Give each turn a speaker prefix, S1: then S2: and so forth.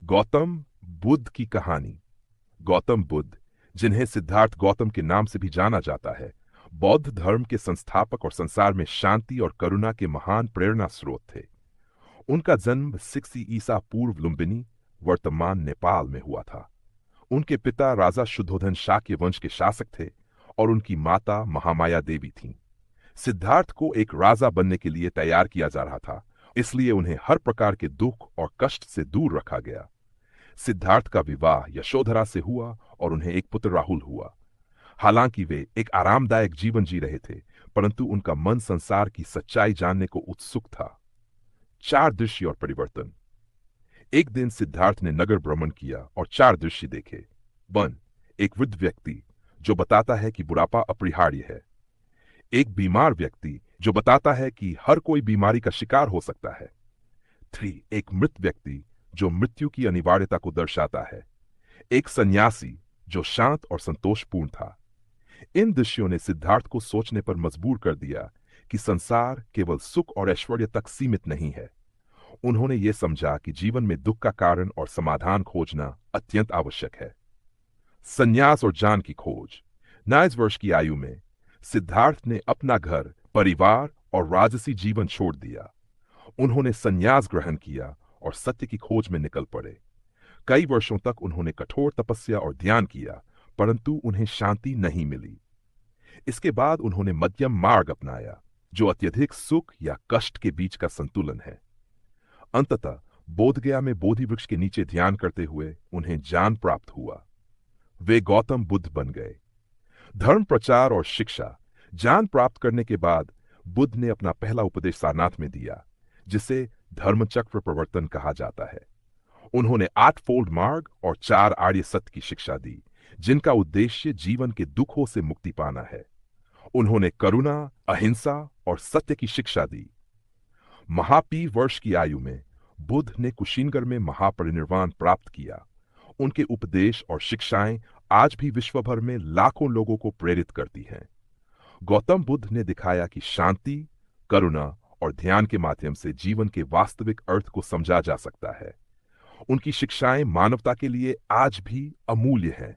S1: गौतम बुद्ध की कहानी। गौतम बुद्ध, जिन्हें सिद्धार्थ गौतम के नाम से भी जाना जाता है, बौद्ध धर्म के संस्थापक और संसार में शांति और करुणा के महान प्रेरणा स्रोत थे। उनका जन्म 6 ईसा पूर्व लुम्बिनी, वर्तमान नेपाल में हुआ था। उनके पिता राजा शुद्धोधन शाक्य वंश के शासक थे और उनकी माता महामाया देवी थीं। सिद्धार्थ को एक राजा बनने के लिए तैयार किया जा रहा था, इसलिए उन्हें हर प्रकार के दुख और कष्ट से दूर रखा गया। सिद्धार्थ का विवाह यशोधरा से हुआ और उन्हें एक पुत्र राहुल हुआ। हालांकि वे एक आरामदायक जीवन जी रहे थे, परंतु उनका मन संसार की सच्चाई जानने को उत्सुक था। 4 दृश्य और परिवर्तन। एक दिन सिद्धार्थ ने नगर भ्रमण किया और 4 दृश्य देखे। 1, एक वृद्ध व्यक्ति जो बताता है कि बुढ़ापा अपरिहार्य है। एक बीमार व्यक्ति जो बताता है कि हर कोई बीमारी का शिकार हो सकता है। 3, एक मृत व्यक्ति जो मृत्यु की अनिवार्यता को दर्शाता है। एक सन्यासी जो शांत और संतोषपूर्ण था। इन दृश्यों ने सिद्धार्थ को सोचने पर मजबूर कर दिया कि संसार केवल सुख और ऐश्वर्य तक सीमित नहीं है। उन्होंने ये समझा कि जीवन में दुख का कारण और समाधान खोजना अत्यंत आवश्यक है। संन्यास और ज्ञान की खोज। 19 वर्ष की आयु में सिद्धार्थ ने अपना घर, परिवार और राजसी जीवन छोड़ दिया। उन्होंने संन्यास ग्रहण किया और सत्य की खोज में निकल पड़े। कई वर्षों तक उन्होंने कठोर तपस्या और ध्यान किया, परंतु उन्हें शांति नहीं मिली। इसके बाद उन्होंने मध्यम मार्ग अपनाया, जो अत्यधिक सुख या कष्ट के बीच का संतुलन है। अंततः बोधगया में बोधि वृक्ष के नीचे ध्यान करते हुए उन्हें ज्ञान प्राप्त हुआ। वे गौतम बुद्ध बन गए। धर्म प्रचार और शिक्षा। ज्ञान प्राप्त करने के बाद बुद्ध ने अपना पहला उपदेश सारनाथ में दिया, जिसे धर्मचक्र प्रवर्तन कहा जाता है। उन्होंने 8 फोल्ड मार्ग और 4 आर्य सत्य की शिक्षा दी, जिनका उद्देश्य जीवन के दुखों से मुक्ति पाना है। उन्होंने करुणा, अहिंसा और सत्य की शिक्षा दी। महापी वर्ष की आयु में बुद्ध ने कुशीनगर में महापरिनिर्वाण प्राप्त किया। उनके उपदेश और शिक्षाएं आज भी विश्व भर में लाखों लोगों को प्रेरित करती हैं। गौतम बुद्ध ने दिखाया कि शांति, करुणा और ध्यान के माध्यम से जीवन के वास्तविक अर्थ को समझा जा सकता है। उनकी शिक्षाएं मानवता के लिए आज भी अमूल्य हैं।